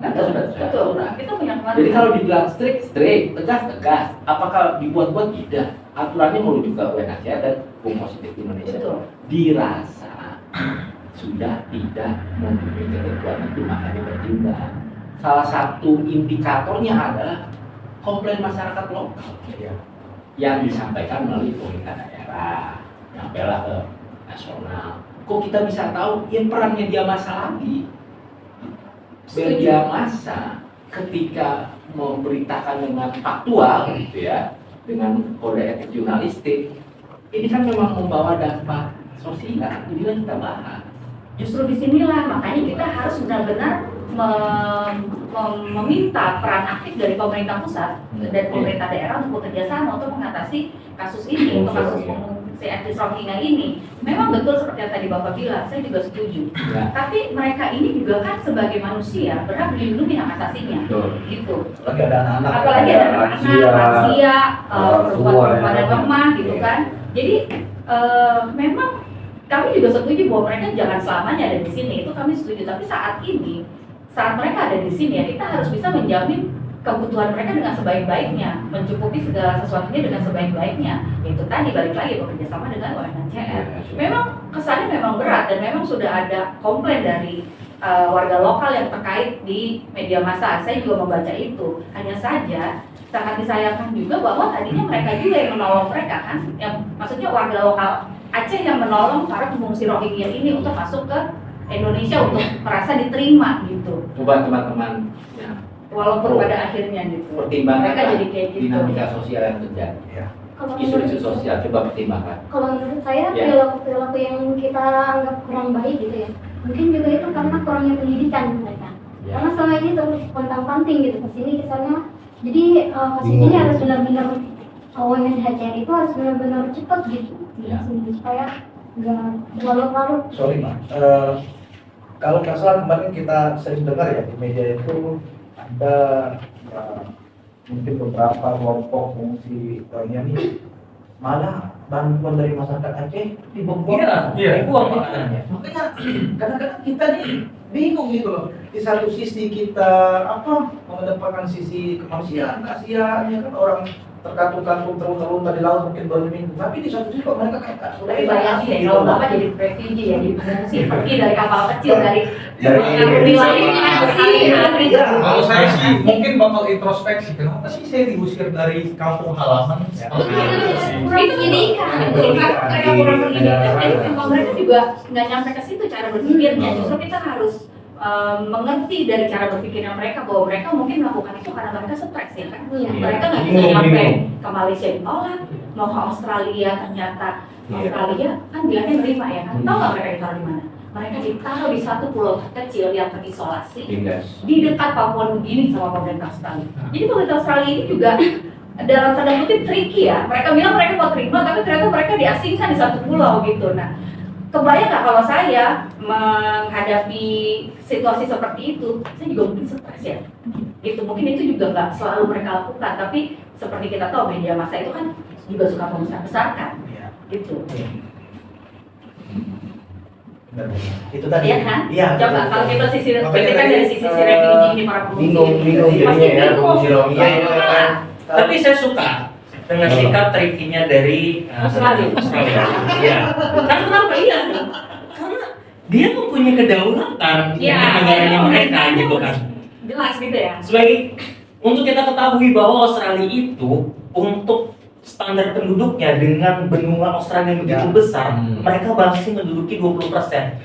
Nah, kita sudah sesuai aturan. Kita punya kewenangan. Jadi kalau dibilang strict, tegas. Apakah dibuat-buat? Tidak. Aturannya merujuk ke UNHCR dan Hukum Positif Indonesia. Betul. Dirasa sudah tidak memenuhi ketentuan itu, makanya bertindak. Salah satu indikatornya adalah komplain masyarakat lokal yang disampaikan melalui pemerintah daerah, nyampailah ke nasional. Kok kita bisa tahu? Ya peran media massa lagi. Media massa ketika memberitakan dengan faktual gitu ya, dengan kode etik jurnalistik, ini kan memang membawa dampak sosial. Inilah kita bahas. Justru disinilah makanya kita harus benar-benar meminta peran aktif dari pemerintah pusat dan pemerintah daerah untuk bekerja sama untuk mengatasi kasus ini, untuk kasus pengungsi etnis Rohingya ini. Memang betul seperti yang tadi Bapak bilang, saya juga setuju. Ya. Tapi mereka ini juga kan sebagai manusia berhak dilindungi hak asasinya, gitu. Apalagi ada anak-anak. Apalagi ada anak-anak, lansia, perempuan-perempuan yang lemah, gitu kan. Jadi memang kami juga setuju bahwa mereka jangan selamanya ada di sini, itu kami setuju. Tapi saat ini, saat mereka ada di sini, ya kita harus bisa menjamin kebutuhan mereka dengan sebaik-baiknya, mencukupi segala sesuatunya dengan sebaik-baiknya. Itu tadi balik lagi bekerja sama dengan UNHCR. Memang kesannya memang berat dan memang sudah ada komplain dari warga lokal yang terkait di media massa. Saya juga membaca itu. Hanya saja sangat disayangkan juga bahwa tadinya mereka juga yang menolong mereka kan, yang maksudnya warga lokal Aceh yang menolong para pengungsi Rohingya ini untuk masuk ke Indonesia untuk merasa diterima gitu. Coba teman-teman ya, Walaupun pada akhirnya gitu. pertimbangkan Mereka jadi kayak gitu. dinamika sosial yang terjadi. Kalau Isu-isu menurut- sosial coba pertimbangkan. Kalau menurut saya Ya. perilaku yang kita anggap kurang baik gitu ya, mungkin juga itu karena kurangnya pendidikan mereka. Ya. Karena selama ini terus pontang-panting gitu ke sini ke sana. Jadi kasus ini harus benar-benar UNHCR itu harus benar-benar cepat gitu di Ya. sini supaya nggak berlarut-larut. Sorry Mak, kalau nggak salah kemarin kita sering dengar ya di media itu ada mungkin beberapa kelompok pengungsi Rohingya ini malah bantuan dari masyarakat Aceh dibongkar. Iya. Dibuang makanannya. Makanya kadang-kadang kita nih bingung gitu loh. Di satu sisi kita mengedepankan sisi kemanusiaan, kasihan ya kan orang terkatung-katung terlunta-lunta di laut mungkin baru minggu. Tapi di satu sisi kok mereka kayak tak sudah. Tapi bayangin ya, kalau Bapak jadi refugee ya, di pengungsi, pergi dari kapal kecil, dari Dari- wilayahnya berhari-hari. Iya. Kalau saya sih mungkin bakal introspeksi, kenapa sih saya diusir dari kampung halaman? Itu pendidikan, mereka kurang pendidikan, dan memang mereka juga nggak nyampe ke situ cara berpikirnya. Justru kita harus mengerti dari cara berpikirnya mereka bahwa mereka mungkin melakukan itu karena mereka stres ya kan. Iya. Mereka nggak bisa nyampe ke Malaysia ditolak, mau ke Australia ternyata Australia kan bilangnya nerima ya kan. Tahu nggak mereka ditaruh di mana? Mereka ditaruh di satu pulau kecil yang terisolasi di dekat Papua Nugini sama pemerintah Australia. Jadi pemerintah Australia ini juga dalam tanda kutip tricky ya. Mereka bilang mereka mau terima, tapi ternyata mereka diasingkan di satu pulau gitu. Nah, kebayang nggak kalau saya menghadapi situasi seperti itu, saya juga mungkin stres ya. Gitu, mungkin itu juga nggak selalu mereka lakukan, tapi seperti kita tahu media massa itu kan juga suka membesar-besarkan. Gitu. Itu tadi. Iya kan? Iya. Coba kalau kita Makanya pikirkan tadi, dari sisi refugee ini para pengungsi. bingung Pasti jadinya ya, bingung. pengungsi Rohingya itu kan. Tapi saya suka dengan sikap trikinya dari Australia. Iya. Kan kenapa iya? Karena dia mempunyai kedaulatan Iya, untuk negaranya mereka iya. gitu kan. Jelas gitu ya. Sebagai untuk kita ketahui bahwa Australia itu untuk standar penduduknya dengan benua Australia yang begitu besar, mereka masih menduduki 20%.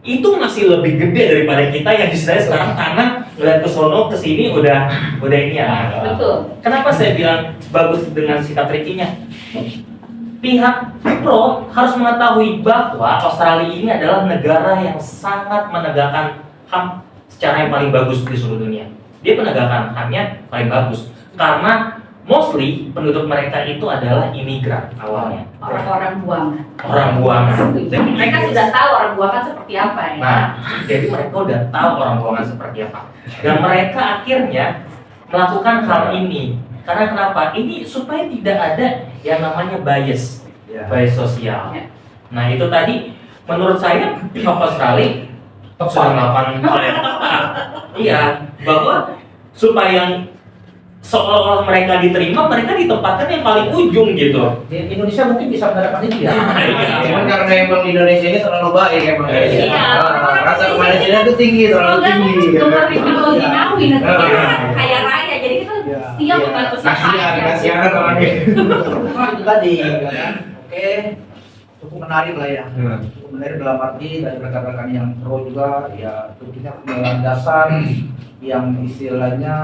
Itu masih lebih gede daripada kita yang istilahnya sekarang karena ngeliat ke sono ke sini udah ini ya. Betul. Kenapa saya bilang bagus dengan sikap trikinya? Pihak pro harus mengetahui bahwa Australia ini adalah negara yang sangat menegakkan HAM secara yang paling bagus di seluruh dunia. Dia penegakan HAM-nya paling bagus karena mostly penduduk mereka itu adalah imigran awalnya, Orang-orang buangan. orang buangan. Mereka sudah tahu orang buangan seperti apa ya. Nah, jadi mereka udah tahu orang buangan seperti apa. Dan mereka akhirnya melakukan hal ini. Karena kenapa? Ini supaya tidak ada yang namanya bias, bias sosial. Ya. Nah, itu tadi menurut saya pihak Australia sudah melakukan hal yang tepat. Iya, bahwa supaya seolah-olah mereka diterima, mereka ditempatkan yang paling ujung gitu. Di Indonesia mungkin bisa menerapkan itu ya. Cuman karena emang Indonesia ini terlalu baik emang. Iya. Rasa kemanusiaan itu tinggi, terlalu tinggi. Nomor 5 mau Iya. dinawi nanti Iya. kita kan kaya raya, jadi kita Iya. siap membantu siapa. Kasihan orangnya. Cuma itu tadi kan. Oke, cukup menarik lah ya. Cukup menarik dalam arti dari rekan-rekan yang pro juga ya tentunya punya landasan yang istilahnya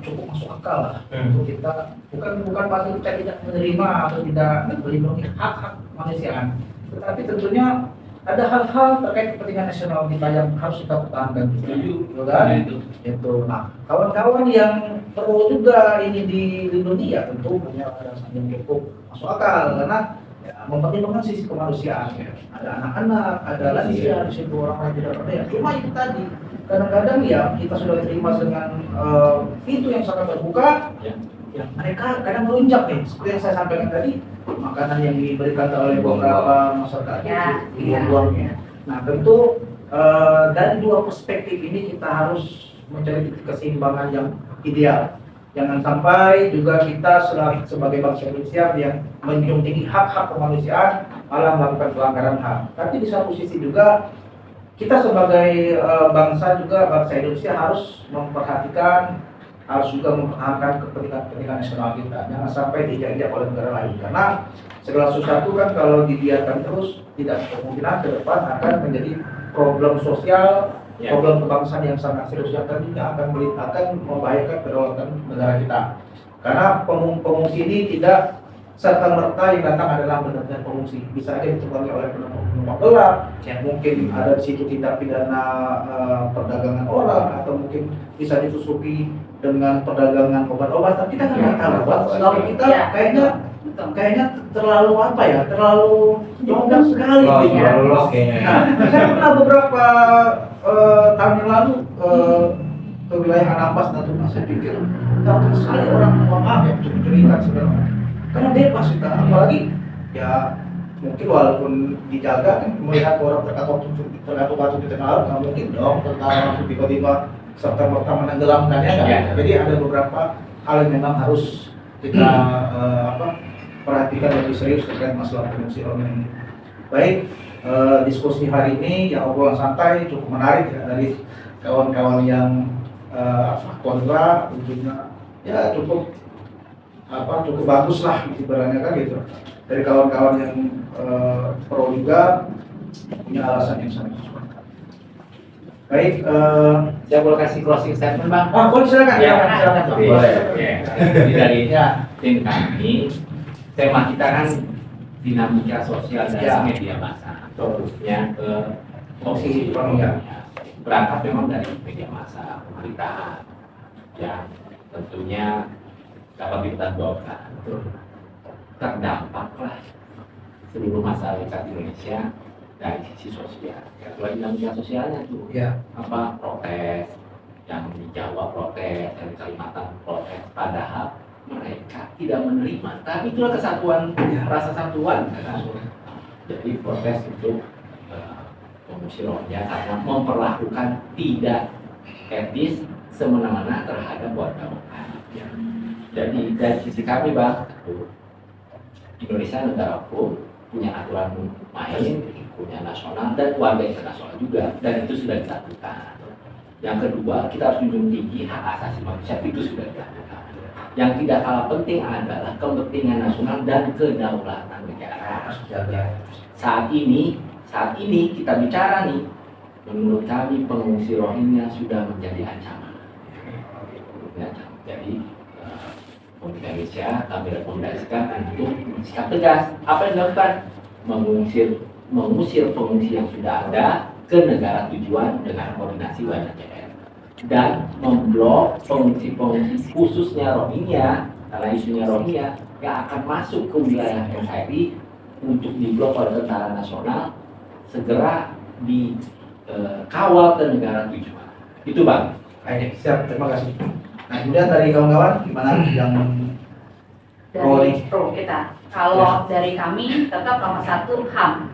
cukup masuk akal lah untuk kita bukan berarti kita tidak menerima atau tidak melindungi hak-hak kemanusiaan, tetapi tentunya ada hal-hal terkait kepentingan nasional kita yang harus kita pertahankan, gitu kan? Itu. Nah, kawan-kawan yang perlu juga ini dilindungi ya tentu punya alasan yang cukup masuk akal karena ya, mempertimbangkan sisi kemanusiaan. Ada anak-anak, ada lansia, di situ orang tidak berdaya. Cuma itu tadi kadang-kadang ya kita sudah terima dengan pintu yang sangat terbuka. Ya, mereka kadang melunjak nih, seperti yang saya sampaikan tadi, makanan yang diberikan oleh beberapa masyarakat dibuang-buangnya. Nah tentu dari dua perspektif ini kita harus mencari titik keseimbangan yang ideal. Jangan sampai juga kita sebagai bangsa Indonesia yang menjunjung tinggi hak-hak kemanusiaan malah melakukan pelanggaran HAM. Tapi di satu sisi juga kita sebagai bangsa Indonesia harus memperhatikan, harus juga mempertahankan kepentingan nasional kita. Jangan sampai dijajah oleh negara lain. Karena segala sesuatu kan kalau dibiarkan terus tidak kemungkinan ke depan akan menjadi problem sosial, problem kebangsaan yang sangat serius yang tentunya akan membahayakan kedaulatan negara kita. Karena pengungsi ini tidak serta merta yang datang adalah benar-benar pengungsi, bisa aja ditunggangi oleh penumpang gelap, mungkin ada di situ tindak pidana perdagangan orang atau mungkin bisa ditusuki dengan perdagangan obat-obat. Tapi kita nggak tahu, kalau kita kayaknya terlalu apa ya, terlalu longgar sekali. Nah, saya pernah beberapa tahun yang lalu ke wilayah Anambas dan Tunas, saya pikir gampang sekali orang mohon ya curi-curikan sebenarnya. Karena bebas kita, apalagi ya mungkin walaupun dijaga kan melihat orang terkatung di tengah laut, nggak mungkin dong tentara tiba-tiba serta merta menenggelamkannya kan. Jadi ada beberapa hal yang memang harus kita perhatikan lebih serius terkait masalah pengungsi online ini. Baik, diskusi hari ini yang obrolan santai cukup menarik ya dari kawan-kawan yang kontra, tentunya ya cukup bagus lah ibaratnya kan gitu. Dari kawan-kawan yang pro juga punya alasan yang sangat masuk akal. Baik, Saya boleh kasih closing statement, Bang? boleh silakan. Silakan. Boleh. Jadi dari tim kami, tema kita kan dinamika sosial dan media massa. Fokusnya ke posisi ekonominya. Berangkat memang dari media massa, pemerintahan yang tentunya dapat ditangguhkan. Terdampaklah seluruh masyarakat Indonesia dari sisi sosial. Kalau dinamika sosialnya tuh, protes, yang di Jawa protes, yang di Kalimantan protes, padahal mereka tidak menerima. Tapi itulah kesatuan, rasa satuan. Kan? Jadi protes itu pengungsi Rohingya karena memperlakukan tidak etis semena-mena terhadap warga lokal. Jadi dari sisi kami, Bang, Indonesia negara hukum, punya aturan main, punya nasional dan warga internasional juga, dan itu sudah dilakukan. Yang kedua, kita harus junjung tinggi hak asasi manusia, itu sudah dilakukan. Yang tidak kalah penting adalah kepentingan nasional dan kedaulatan negara. Saat ini kita bicara nih, menurut kami pengungsi Rohingya sudah menjadi ancaman. Jadi Indonesia kami rekomendasikan untuk bersikap tegas. Apa yang dilakukan? Mengusir pengungsi yang sudah ada ke negara tujuan dengan koordinasi UNHCR dan memblok pengungsi-pengungsi khususnya Rohingya karena isunya Rohingya yang akan masuk ke wilayah NKRI untuk diblok oleh Tentara Nasional segera dikawal ke negara tujuan. Itu Bang. Baik, siap, terima kasih. Nah, kemudian dari kawan-kawan gimana yang Dari pro kita, kalau dari kami tetap nomor 1 HAM,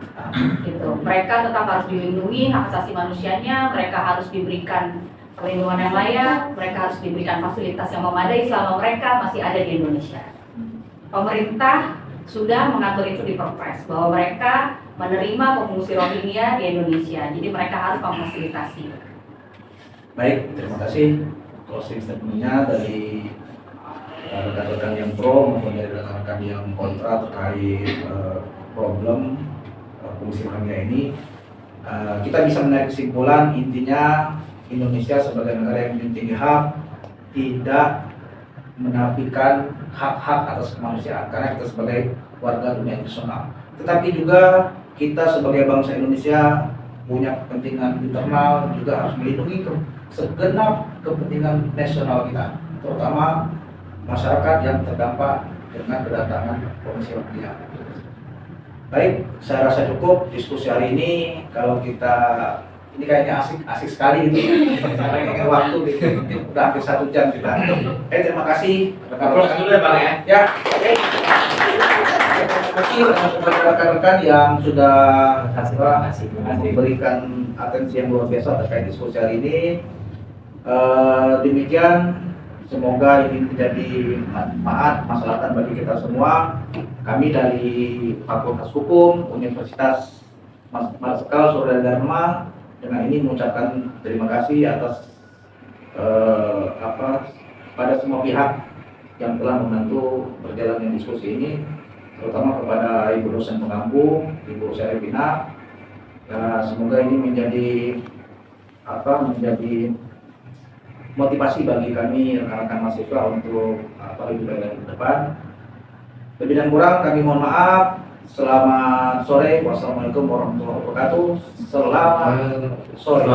gitu. Mereka tetap harus dilindungi hak asasi manusianya, mereka harus diberikan perlindungan yang layak, mereka harus diberikan fasilitas yang memadai selama mereka masih ada di Indonesia. Pemerintah sudah mengatur itu di Perpres bahwa mereka menerima pengungsi Rohingya di Indonesia, jadi mereka harus memfasilitasi. baik, terima kasih closing statement-nya dari rekan-rekan yang pro maupun dari rekan-rekan yang kontra terkait problem pengungsi Rohingya ini. Kita bisa menarik kesimpulan intinya Indonesia sebagai negara yang menjunjung tinggi hak tidak menafikan hak-hak atas kemanusiaan karena kita sebagai warga dunia internasional. Tetapi juga kita sebagai bangsa Indonesia punya kepentingan internal, juga harus melindungi segenap kepentingan nasional kita, terutama masyarakat yang terdampak dengan kedatangan pengungsi Rohingya. Baik, saya rasa cukup diskusi hari ini. Kalau kita ini kayaknya asik sekali gitu, sampai pakai waktu gitu. Udah hampir 1 jam kita. Terima kasih. Aplaus dulu ya Bang ya. Ya, oke. Terima kasih kepada rekan-rekan yang sudah memberikan atensi yang luar biasa terkait diskusi hari ini. Demikian, semoga ini menjadi manfaat masyarakat bagi kita semua. Kami dari Fakultas Hukum Universitas Marsikal Surya Dharma dengan ini mengucapkan terima kasih atas pada semua pihak yang telah membantu berjalannya diskusi ini, terutama kepada Ibu dosen pengampu, Ibu Serepina. Semoga ini menjadi motivasi bagi kami rekan-rekan mahasiswa untuk lebih baik lagi ke depan. Lebih dan kurang kami mohon maaf. Selamat sore. Wassalamualaikum warahmatullahi wabarakatuh. Selamat sore.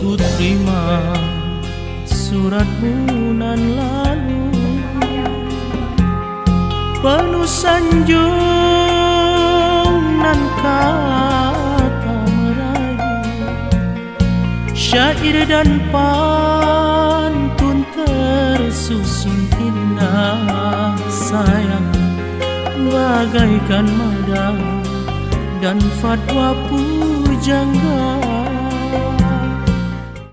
Ku terima suratmu nan lalu, penuh sanjung nan kata merayu, syair dan pantun tersusun indah sayang, bagaikan mada dan fatwa pujangga.